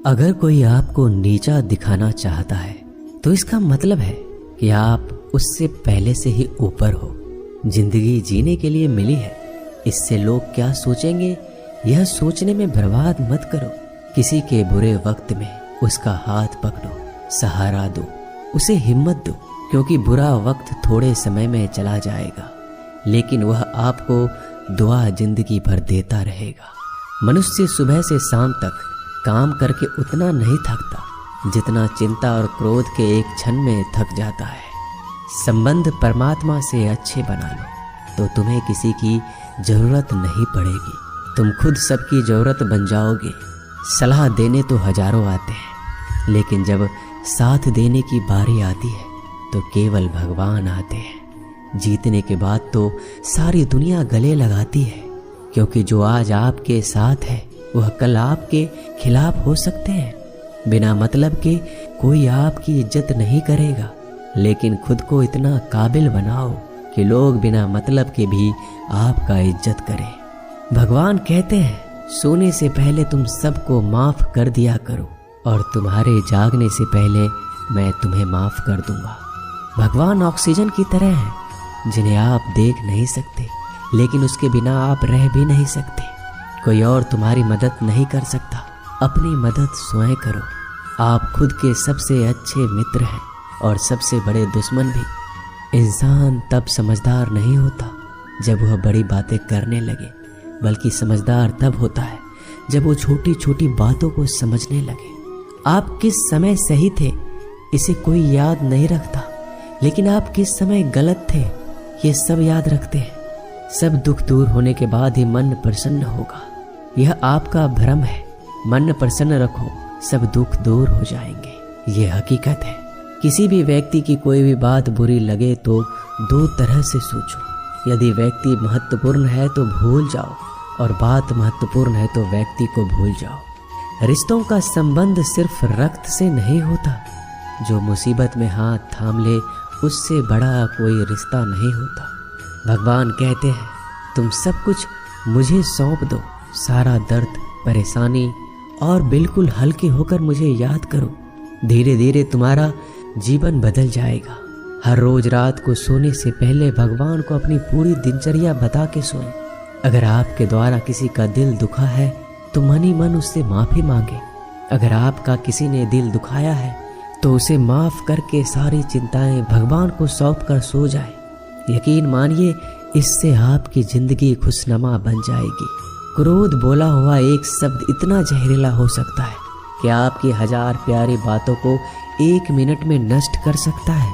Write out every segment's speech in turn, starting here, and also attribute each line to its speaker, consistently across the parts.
Speaker 1: अगर कोई आपको नीचा दिखाना चाहता है तो इसका मतलब है कि आप उससे पहले से ही ऊपर हो। जिंदगी जीने के लिए मिली है, इससे लोग क्या सोचेंगे यह सोचने में बर्बाद मत करो। किसी के बुरे वक्त में उसका हाथ पकड़ो, सहारा दो, उसे हिम्मत दो, क्योंकि बुरा वक्त थोड़े समय में चला जाएगा लेकिन वह आपको दुआ जिंदगी भर देता रहेगा। मनुष्य सुबह से शाम तक काम करके उतना नहीं थकता जितना चिंता और क्रोध के एक क्षण में थक जाता है। संबंध परमात्मा से अच्छे बना लो तो तुम्हें किसी की जरूरत नहीं पड़ेगी, तुम खुद सबकी जरूरत बन जाओगे। सलाह देने तो हजारों आते हैं लेकिन जब साथ देने की बारी आती है तो केवल भगवान आते हैं। जीतने के बाद तो सारी दुनिया गले लगाती है, क्योंकि जो आज आपके साथ है वह कल आपके खिलाफ हो सकते हैं। बिना मतलब के कोई आपकी इज्जत नहीं करेगा, लेकिन खुद को इतना काबिल बनाओ कि लोग बिना मतलब के भी आपका इज्जत करें। भगवान कहते हैं सोने से पहले तुम सबको माफ कर दिया करो और तुम्हारे जागने से पहले मैं तुम्हें माफ कर दूंगा। भगवान ऑक्सीजन की तरह है जिन्हें आप देख नहीं सकते, लेकिन उसके बिना आप रह भी नहीं सकते। कोई और तुम्हारी मदद नहीं कर सकता, अपनी मदद स्वयं करो। आप खुद के सबसे अच्छे मित्र हैं और सबसे बड़े दुश्मन भी। इंसान तब समझदार नहीं होता जब वह बड़ी बातें करने लगे, बल्कि समझदार तब होता है जब वो छोटी छोटी बातों को समझने लगे। आप किस समय सही थे इसे कोई याद नहीं रखता, लेकिन आप किस समय गलत थे ये सब याद रखते हैं। सब दुख दूर होने के बाद ही मन प्रसन्न होगा, यह आपका भ्रम है। मन प्रसन्न रखो, सब दुख दूर हो जाएंगे, ये हकीकत है। किसी भी व्यक्ति की कोई भी बात बुरी लगे तो दो तरह से सोचो। यदि व्यक्ति महत्वपूर्ण है तो भूल जाओ और बात महत्वपूर्ण है तो व्यक्ति को भूल जाओ। रिश्तों का संबंध सिर्फ रक्त से नहीं होता, जो मुसीबत में हाथ थाम ले उससे बड़ा कोई रिश्ता नहीं होता। भगवान कहते हैं तुम सब कुछ मुझे सौंप दो, सारा दर्द परेशानी, और बिल्कुल हल्के होकर मुझे याद करो। धीरे धीरे तुम्हारा जीवन बदल जाएगा। हर रोज रात को सोने से पहले भगवान को अपनी पूरी दिनचर्या बता के सोएं। अगर आपके द्वारा किसी का दिल दुखा है तो मन ही मन उससे माफी मांगे। अगर आपका किसी ने दिल दुखाया है तो उसे माफ करके सारी चिंताएं भगवान को सौंप कर सो जाए। यकीन मानिए इससे आपकी जिंदगी खुशनुमा बन जाएगी। क्रोध बोला हुआ एक शब्द इतना जहरीला हो सकता है कि आपकी हजार प्यारी बातों को 1 मिनट में नष्ट कर सकता है।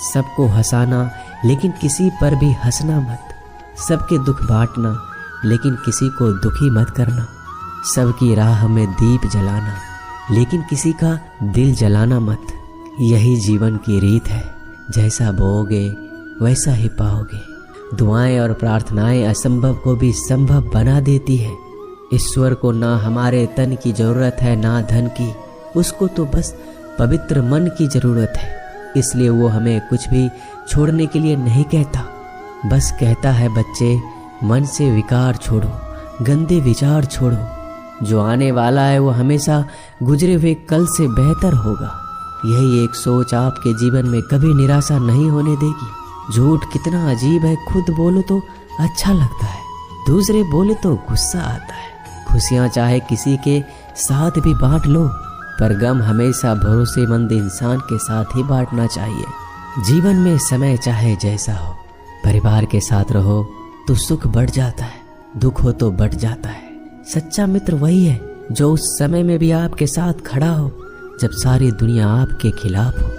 Speaker 1: सबको हंसाना लेकिन किसी पर भी हंसना मत। सबके दुख बांटना लेकिन किसी को दुखी मत करना। सबकी राह में दीप जलाना लेकिन किसी का दिल जलाना मत। यही जीवन की रीत है, जैसा बोओगे वैसा ही पाओगे। दुआएं और प्रार्थनाएं असंभव को भी संभव बना देती है। ईश्वर को ना हमारे तन की जरूरत है ना धन की, उसको तो बस पवित्र मन की जरूरत है। इसलिए वो हमें कुछ भी छोड़ने के लिए नहीं कहता, बस कहता है बच्चे मन से विकार छोड़ो, गंदे विचार छोड़ो। जो आने वाला है वो हमेशा गुजरे हुए कल से बेहतर होगा। यही एक सोच आपके जीवन में कभी निराशा नहीं होने देगी। झूठ कितना अजीब है, खुद बोलो तो अच्छा लगता है, दूसरे बोले तो गुस्सा आता है। खुशियां चाहे किसी के साथ भी बांट लो, पर गम हमेशा भरोसेमंद इंसान के साथ ही बांटना चाहिए। जीवन में समय चाहे जैसा हो, परिवार के साथ रहो तो सुख बढ़ जाता है, दुख हो तो बढ़ जाता है। सच्चा मित्र वही है जो उस समय में भी आपके साथ खड़ा हो जब सारी दुनिया आपके खिलाफ हो।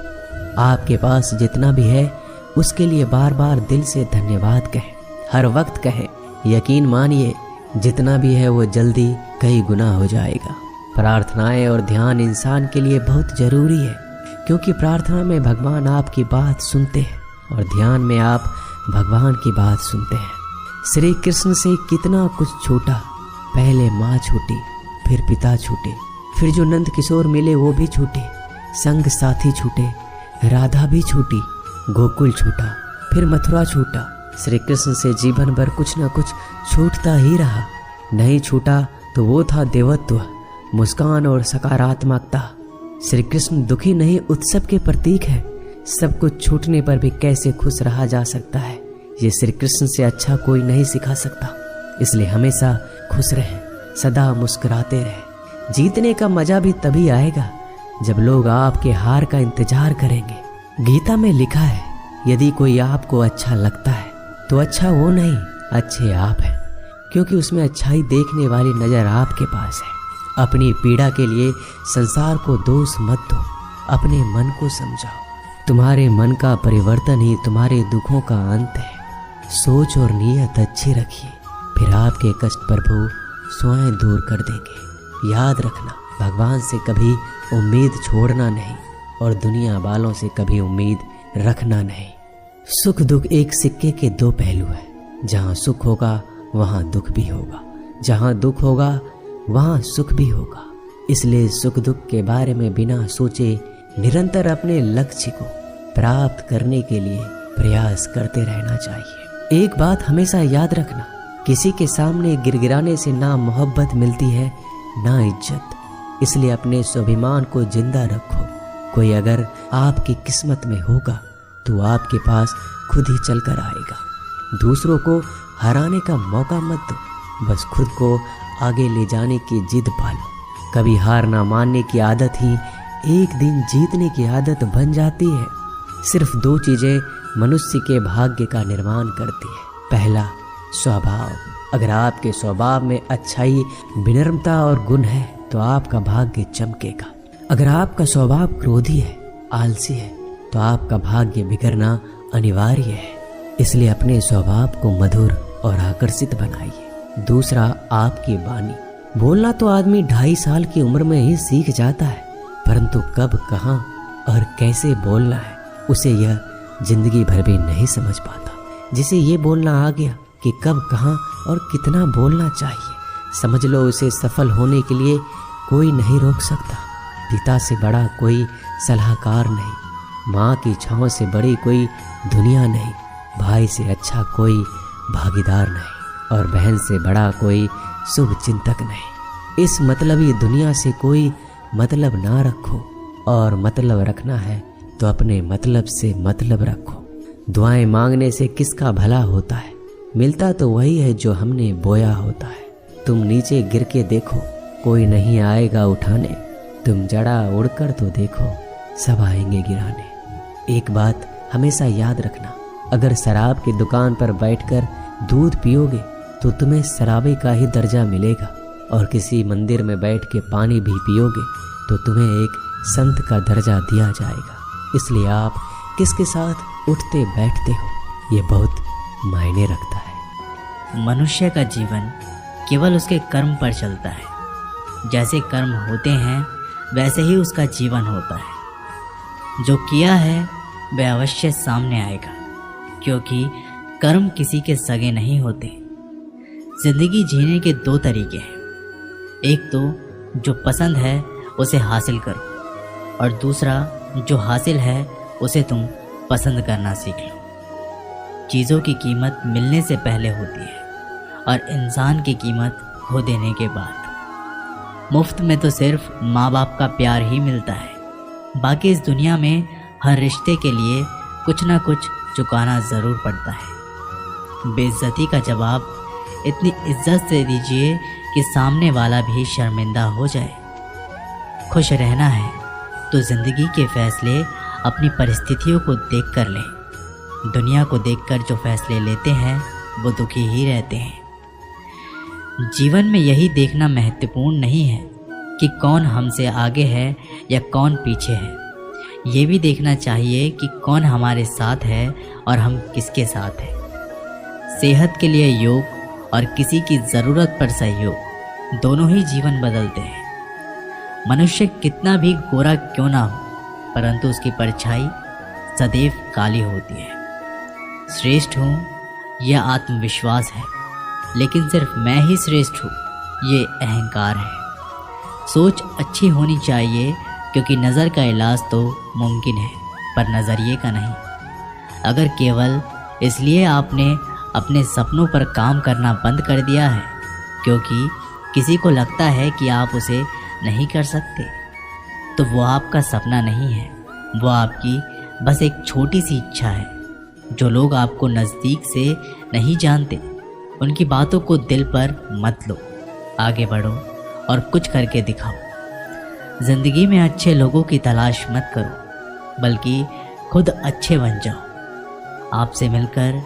Speaker 1: आपके पास जितना भी है उसके लिए बार बार दिल से धन्यवाद कहें, हर वक्त कहें। यकीन मानिए जितना भी है वो जल्दी कई गुना हो जाएगा। प्रार्थनाएं और ध्यान इंसान के लिए बहुत जरूरी है, क्योंकि प्रार्थना में भगवान आपकी बात सुनते हैं और ध्यान में आप भगवान की बात सुनते हैं। श्री कृष्ण से कितना कुछ छूटा, पहले माँ छूटी, फिर पिता छूटे, फिर जो नंद किशोर मिले वो भी छूटे, संग साथी छूटे, राधा भी छूटी, गोकुल छूटा, फिर मथुरा छूटा। श्री कृष्ण से जीवन भर कुछ न कुछ छूटता ही रहा। नहीं छूटा तो वो था देवत्व, मुस्कान और सकारात्मकता। श्री कृष्ण दुखी नहीं, उत्सव के प्रतीक है। सब कुछ छूटने पर भी कैसे खुश रहा जा सकता है, ये श्री कृष्ण से अच्छा कोई नहीं सिखा सकता। इसलिए हमेशा खुश रहें, सदा मुस्कुराते रहें। जीतने का मजा भी तभी आएगा जब लोग आपके हार का इंतजार करेंगे। गीता में लिखा है, यदि कोई आपको अच्छा लगता है तो अच्छा वो नहीं, अच्छे आप हैं, क्योंकि उसमें अच्छाई देखने वाली नजर आपके पास है। अपनी पीड़ा के लिए संसार को दोष मत दो, अपने मन को समझाओ। तुम्हारे मन का परिवर्तन ही तुम्हारे दुखों का अंत है। सोच और नीयत अच्छी रखिए, फिर आपके कष्ट प्रभु स्वयं दूर कर देंगे। याद रखना, भगवान से कभी उम्मीद छोड़ना नहीं और दुनिया वालों से कभी उम्मीद रखना नहीं। सुख दुख एक सिक्के के दो पहलू है। जहाँ सुख होगा वहाँ दुख भी होगा, जहाँ दुख होगा वहाँ सुख भी होगा। इसलिए सुख दुख के बारे में बिना सोचे निरंतर अपने लक्ष्य को प्राप्त करने के लिए प्रयास करते रहना चाहिए। एक बात हमेशा याद रखना, किसी के सामने गिड़गिड़ाने से ना मोहब्बत मिलती है ना इज्जत। इसलिए अपने स्वाभिमान को जिंदा रखो। कोई अगर आपकी किस्मत में होगा तो आपके पास खुद ही चलकर आएगा। दूसरों को हराने का मौका मत दो, बस खुद को आगे ले जाने की जिद पालो। कभी हार ना मानने की आदत ही एक दिन जीतने की आदत बन जाती है। सिर्फ दो चीजें मनुष्य के भाग्य का निर्माण करती है। पहला, स्वभाव। अगर आपके स्वभाव में अच्छाई, विनम्रता और गुण है तो आपका भाग्य चमकेगा। अगर आपका स्वभाव क्रोधी है, आलसी है, तो आपका भाग्य बिगड़ना अनिवार्य है। इसलिए अपने स्वभाव को मधुर और आकर्षित बनाइए। दूसरा, आपकी वाणी। बोलना तो आदमी 2.5 साल की उम्र में ही सीख जाता है, परंतु कब, कहाँ और कैसे बोलना है उसे यह जिंदगी भर भी नहीं समझ पाता। जिसे ये बोलना आ गया कि कब, कहाँ और कितना बोलना चाहिए, समझ लो उसे सफल होने के लिए कोई नहीं रोक सकता। पिता से बड़ा कोई सलाहकार नहीं, माँ की छाँव से बड़ी कोई दुनिया नहीं, भाई से अच्छा कोई भागीदार नहीं और बहन से बड़ा कोई शुभ चिंतक नहीं। इस मतलबी दुनिया से कोई मतलब ना रखो, और मतलब रखना है तो अपने मतलब से मतलब रखो। दुआएं मांगने से किसका भला होता है, मिलता तो वही है जो हमने बोया होता है। तुम नीचे गिर के देखो, कोई नहीं आएगा उठाने। तुम जड़ा उड़कर तो देखो, सब आएंगे गिराने। एक बात हमेशा याद रखना, अगर शराब की दुकान पर बैठकर दूध पियोगे तो तुम्हें शराबी का ही दर्जा मिलेगा, और किसी मंदिर में बैठ के पानी भी पियोगे तो तुम्हें एक संत का दर्जा दिया जाएगा। इसलिए आप किसके साथ उठते बैठते हो ये बहुत मायने रखता है।
Speaker 2: मनुष्य का जीवन केवल उसके कर्म पर चलता है। जैसे कर्म होते हैं वैसे ही उसका जीवन होता है। जो किया है वह अवश्य सामने आएगा, क्योंकि कर्म किसी के सगे नहीं होते। जिंदगी जीने के 2 तरीके हैं। एक तो जो पसंद है उसे हासिल करो, और दूसरा जो हासिल है उसे तुम पसंद करना सीख लो। चीज़ों की कीमत मिलने से पहले होती है और इंसान की कीमत खो देने के बाद। मुफ्त में तो सिर्फ माँ बाप का प्यार ही मिलता है, बाकी इस दुनिया में हर रिश्ते के लिए कुछ ना कुछ चुकाना ज़रूर पड़ता है। बेइज्जती का जवाब इतनी इज्जत से दीजिए कि सामने वाला भी शर्मिंदा हो जाए। खुश रहना है तो ज़िंदगी के फैसले अपनी परिस्थितियों को देखकर लें। दुनिया को देखकर जो फैसले लेते हैं वो दुखी ही रहते हैं। जीवन में यही देखना महत्वपूर्ण नहीं है कि कौन हमसे आगे है या कौन पीछे है। ये भी देखना चाहिए कि कौन हमारे साथ है और हम किसके साथ हैं। सेहत के लिए योग और किसी की ज़रूरत पर सहयोग, दोनों ही जीवन बदलते हैं। मनुष्य कितना भी गोरा क्यों ना हो, परंतु उसकी परछाई सदैव काली होती है। श्रेष्ठ हूँ यह आत्मविश्वास है, लेकिन सिर्फ मैं ही श्रेष्ठ हूँ ये अहंकार है। सोच अच्छी होनी चाहिए, क्योंकि नज़र का इलाज तो मुमकिन है पर नज़रिए का नहीं। अगर केवल इसलिए आपने अपने सपनों पर काम करना बंद कर दिया है क्योंकि किसी को लगता है कि आप उसे नहीं कर सकते तो वो आपका सपना नहीं है, वो आपकी बस एक छोटी सी इच्छा है। जो लोग आपको नज़दीक से नहीं जानते उनकी बातों को दिल पर मत लो, आगे बढ़ो और कुछ करके दिखाओ। ज़िंदगी में अच्छे लोगों की तलाश मत करो, बल्कि खुद अच्छे बन जाओ। आपसे मिलकर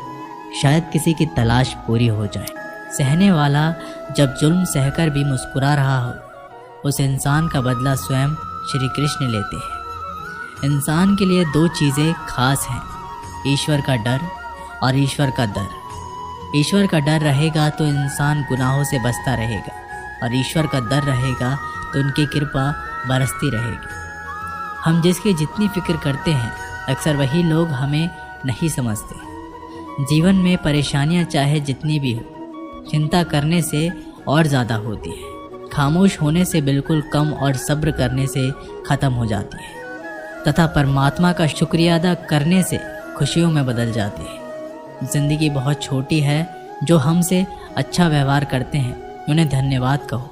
Speaker 2: शायद किसी की तलाश पूरी हो जाए। सहने वाला जब जुल्म सहकर भी मुस्कुरा रहा हो, उस इंसान का बदला स्वयं श्री कृष्ण लेते हैं। इंसान के लिए दो चीज़ें खास हैं, ईश्वर का डर और ईश्वर का दर। ईश्वर का डर रहेगा तो इंसान गुनाहों से बचता रहेगा, और ईश्वर का डर रहेगा तो उनकी कृपा बरसती रहेगी। हम जिसकी जितनी फिक्र करते हैं अक्सर वही लोग हमें नहीं समझते। जीवन में परेशानियां चाहे जितनी भी हो, चिंता करने से और ज़्यादा होती है। खामोश होने से बिल्कुल कम और सब्र करने से ख़त्म हो जाती है, तथा परमात्मा का शुक्रिया अदा करने से खुशियों में बदल जाती है। ज़िंदगी बहुत छोटी है, जो हमसे अच्छा व्यवहार करते हैं उन्हें धन्यवाद कहो,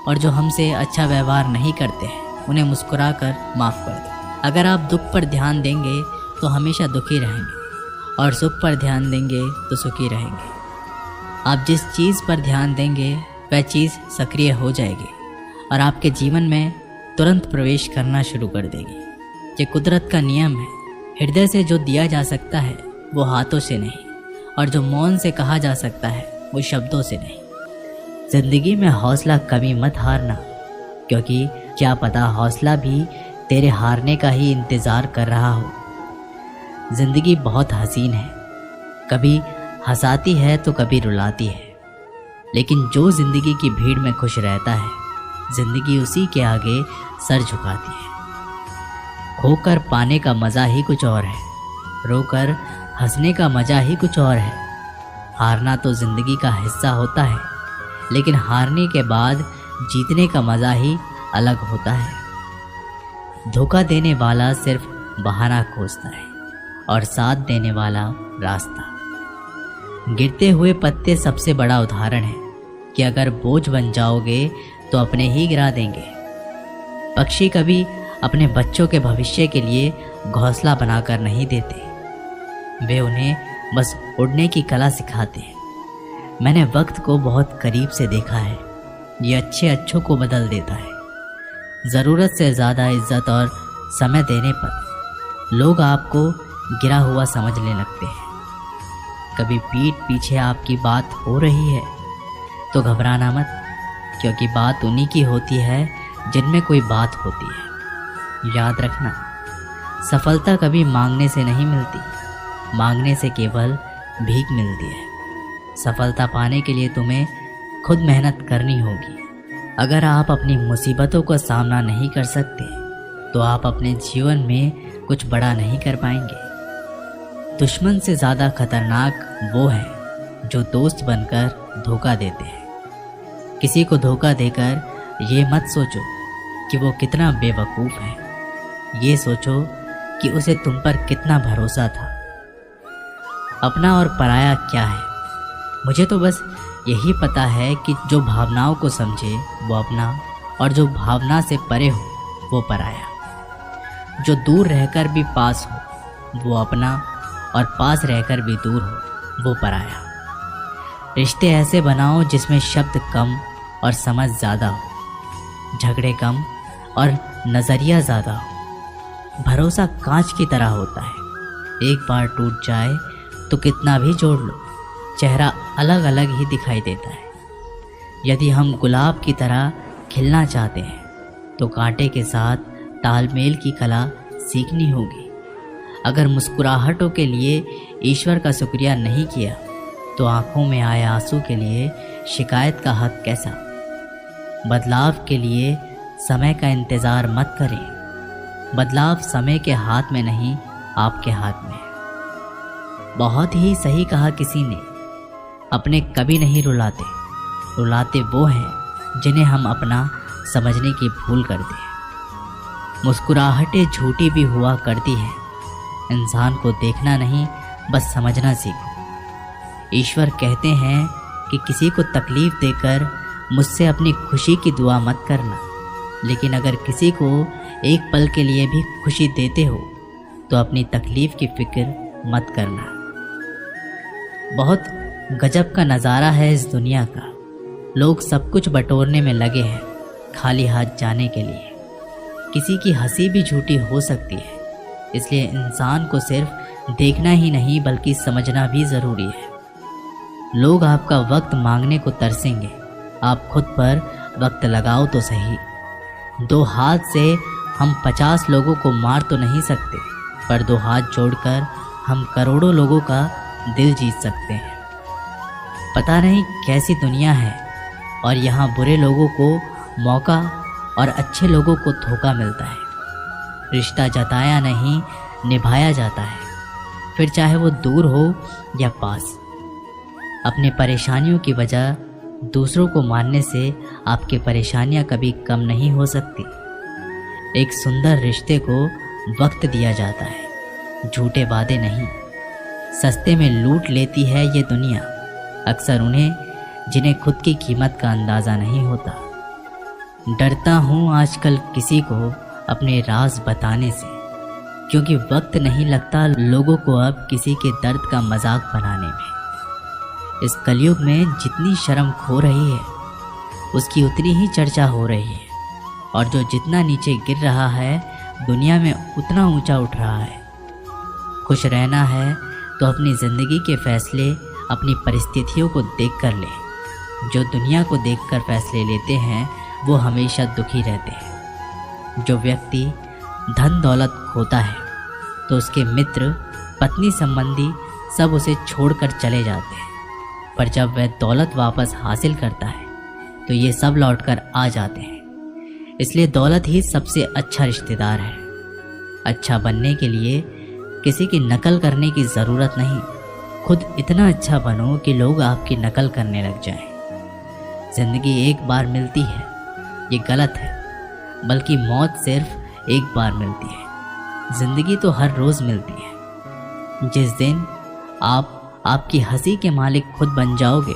Speaker 2: और जो हमसे अच्छा व्यवहार नहीं करते हैं उन्हें मुस्कुरा कर माफ़ कर दो। अगर आप दुख पर ध्यान देंगे तो हमेशा दुखी रहेंगे, और सुख पर ध्यान देंगे तो सुखी रहेंगे। आप जिस चीज़ पर ध्यान देंगे वह चीज़ सक्रिय हो जाएगी और आपके जीवन में तुरंत प्रवेश करना शुरू कर देगी। ये कुदरत का नियम है। हृदय से जो दिया जा सकता है वो हाथों से नहीं, और जो मौन से कहा जा सकता है वो शब्दों से नहीं। ज़िंदगी में हौसला कभी मत हारना, क्योंकि क्या पता हौसला भी तेरे हारने का ही इंतज़ार कर रहा हो। ज़िंदगी बहुत हसीन है, कभी हंसाती है तो कभी रुलाती है, लेकिन जो ज़िंदगी की भीड़ में खुश रहता है, ज़िंदगी उसी के आगे सर झुकाती है। खोकर पाने का मज़ा ही कुछ और है, रोकर हंसने का मज़ा ही कुछ और है। हारना तो ज़िंदगी का हिस्सा होता है, लेकिन हारने के बाद जीतने का मज़ा ही अलग होता है। धोखा देने वाला सिर्फ बहाना खोजता है, और साथ देने वाला रास्ता। गिरते हुए पत्ते सबसे बड़ा उदाहरण है कि अगर बोझ बन जाओगे तो अपने ही गिरा देंगे। पक्षी कभी अपने बच्चों के भविष्य के लिए घोंसला बनाकर नहीं देते, वे उन्हें बस उड़ने की कला सिखाते हैं। मैंने वक्त को बहुत करीब से देखा है, ये अच्छे अच्छों को बदल देता है। ज़रूरत से ज़्यादा इज्जत और समय देने पर लोग आपको गिरा हुआ समझने लगते हैं। कभी पीठ पीछे आपकी बात हो रही है तो घबराना मत, क्योंकि बात उन्हीं की होती है जिनमें कोई बात होती है। याद रखना, सफलता कभी मांगने से नहीं मिलती, मांगने से केवल भीख मिलती है। सफलता पाने के लिए तुम्हें खुद मेहनत करनी होगी। अगर आप अपनी मुसीबतों का सामना नहीं कर सकते तो आप अपने जीवन में कुछ बड़ा नहीं कर पाएंगे। दुश्मन से ज़्यादा खतरनाक वो है जो दोस्त बनकर धोखा देते हैं। किसी को धोखा देकर ये मत सोचो कि वो कितना बेवकूफ़ है, ये सोचो कि उसे तुम पर कितना भरोसा था। अपना और पराया क्या है? मुझे तो बस यही पता है कि जो भावनाओं को समझे वो अपना, और जो भावना से परे हो वो पराया। जो दूर रहकर भी पास हो वो अपना, और पास रहकर भी दूर हो वो पराया। रिश्ते ऐसे बनाओ जिसमें शब्द कम और समझ ज़्यादा हो, झगड़े कम और नज़रिया ज़्यादा हो। भरोसा कांच की तरह होता है, एक बार टूट जाए तो कितना भी जोड़ लो, चेहरा अलग अलग ही दिखाई देता है। यदि हम गुलाब की तरह खिलना चाहते हैं तो कांटे के साथ तालमेल की कला सीखनी होगी। अगर मुस्कुराहटों के लिए ईश्वर का शुक्रिया नहीं किया तो आंखों में आए आंसू के लिए शिकायत का हक कैसा। बदलाव के लिए समय का इंतज़ार मत करें, बदलाव समय के हाथ में नहीं आपके हाथ में है। बहुत ही सही कहा किसी ने, अपने कभी नहीं रुलाते, रुलाते वो हैं जिन्हें हम अपना समझने की भूल करते हैं। मुस्कुराहटें झूठी भी हुआ करती हैं, इंसान को देखना नहीं बस समझना सीखो। ईश्वर कहते हैं कि किसी को तकलीफ देकर मुझसे अपनी खुशी की दुआ मत करना, लेकिन अगर किसी को एक पल के लिए भी खुशी देते हो तो अपनी तकलीफ की फिक्र मत करना। बहुत गजब का नज़ारा है इस दुनिया का। लोग सब कुछ बटोरने में लगे हैं खाली हाथ जाने के लिए। किसी की हंसी भी झूठी हो सकती है, इसलिए इंसान को सिर्फ देखना ही नहीं बल्कि समझना भी ज़रूरी है। लोग आपका वक्त मांगने को तरसेंगे, आप खुद पर वक्त लगाओ तो सही। 2 हाथ से हम 50 लोगों को मार तो नहीं सकते, पर 2 हाथ जोड़कर हम करोड़ों लोगों का दिल जीत सकते हैं। पता नहीं कैसी दुनिया है और यहाँ बुरे लोगों को मौका और अच्छे लोगों को धोखा मिलता है। रिश्ता जताया नहीं निभाया जाता है, फिर चाहे वो दूर हो या पास। अपने परेशानियों की वजह दूसरों को मानने से आपकी परेशानियां कभी कम नहीं हो सकती। एक सुंदर रिश्ते को वक्त दिया जाता है, झूठे वादे नहीं। सस्ते में लूट लेती है ये दुनिया अक्सर उन्हें जिन्हें खुद की कीमत का अंदाज़ा नहीं होता। डरता हूँ आजकल किसी को अपने राज बताने से, क्योंकि वक्त नहीं लगता लोगों को अब किसी के दर्द का मजाक बनाने में। इस कलयुग में जितनी शर्म खो रही है उसकी उतनी ही चर्चा हो रही है, और जो जितना नीचे गिर रहा है दुनिया में उतना ऊंचा उठ रहा है। खुश रहना है तो अपनी ज़िंदगी के फैसले अपनी परिस्थितियों को देखकर ले। जो दुनिया को देखकर फैसले लेते हैं वो हमेशा दुखी रहते हैं। जो व्यक्ति धन दौलत खोता है तो उसके मित्र पत्नी संबंधी सब उसे छोड़कर चले जाते हैं, पर जब वह दौलत वापस हासिल करता है तो ये सब लौटकर आ जाते हैं। इसलिए दौलत ही सबसे अच्छा रिश्तेदार है। अच्छा बनने के लिए किसी की नकल करने की ज़रूरत नहीं, खुद इतना अच्छा बनो कि लोग आपकी नकल करने लग जाएं। ज़िंदगी एक बार मिलती है ये गलत है, बल्कि मौत सिर्फ एक बार मिलती है। ज़िंदगी तो हर रोज़ मिलती है। जिस दिन आपकी हंसी के मालिक खुद बन जाओगे,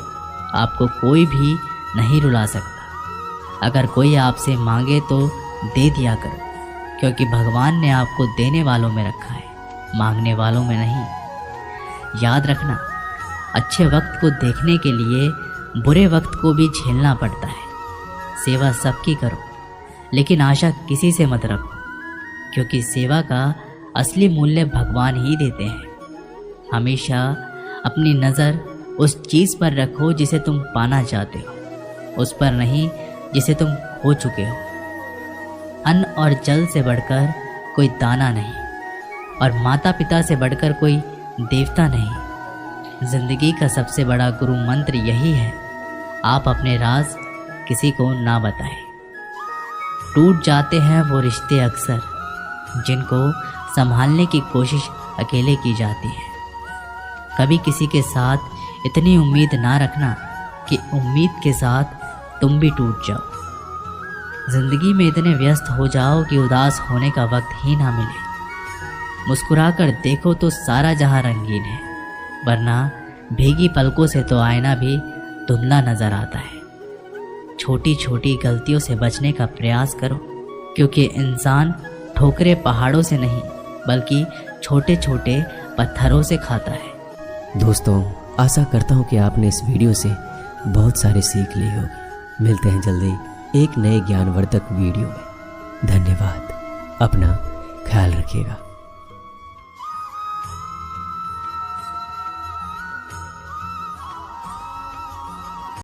Speaker 2: आपको कोई भी नहीं रुला सकता। अगर कोई आपसे मांगे तो दे दिया करो, क्योंकि भगवान ने आपको देने वालों में रखा है, मांगने वालों में नहीं। याद रखना, अच्छे वक्त को देखने के लिए बुरे वक्त को भी झेलना पड़ता है। सेवा सबकी करो, लेकिन आशा किसी से मत रखो, क्योंकि सेवा का असली मूल्य भगवान ही देते हैं। हमेशा अपनी नज़र उस चीज़ पर रखो जिसे तुम पाना चाहते हो, उस पर नहीं जिसे तुम खो चुके हो। अन्न और जल से बढ़कर कोई दाना नहीं, और माता पिता से बढ़कर कोई देवता नहीं। जिंदगी का सबसे बड़ा गुरु मंत्र यही है, आप अपने राज किसी को ना बताएं। टूट जाते हैं वो रिश्ते अक्सर जिनको संभालने की कोशिश अकेले की जाती है। कभी किसी के साथ इतनी उम्मीद ना रखना कि उम्मीद के साथ तुम भी टूट जाओ। जिंदगी में इतने व्यस्त हो जाओ कि उदास होने का वक्त ही ना मिले। मुस्कुराकर देखो तो सारा जहां रंगीन है, वरना भीगी पलकों से तो आईना भी धुंधला नजर आता है। छोटी छोटी गलतियों से बचने का प्रयास करो, क्योंकि इंसान ठोकरे पहाड़ों से नहीं बल्कि छोटे छोटे पत्थरों से खाता है।
Speaker 1: दोस्तों, आशा करता हूँ कि आपने इस वीडियो से बहुत सारी सीख ली होगी। मिलते हैं जल्दी एक नए ज्ञानवर्धक वीडियो में। धन्यवाद। अपना ख्याल रखिएगा।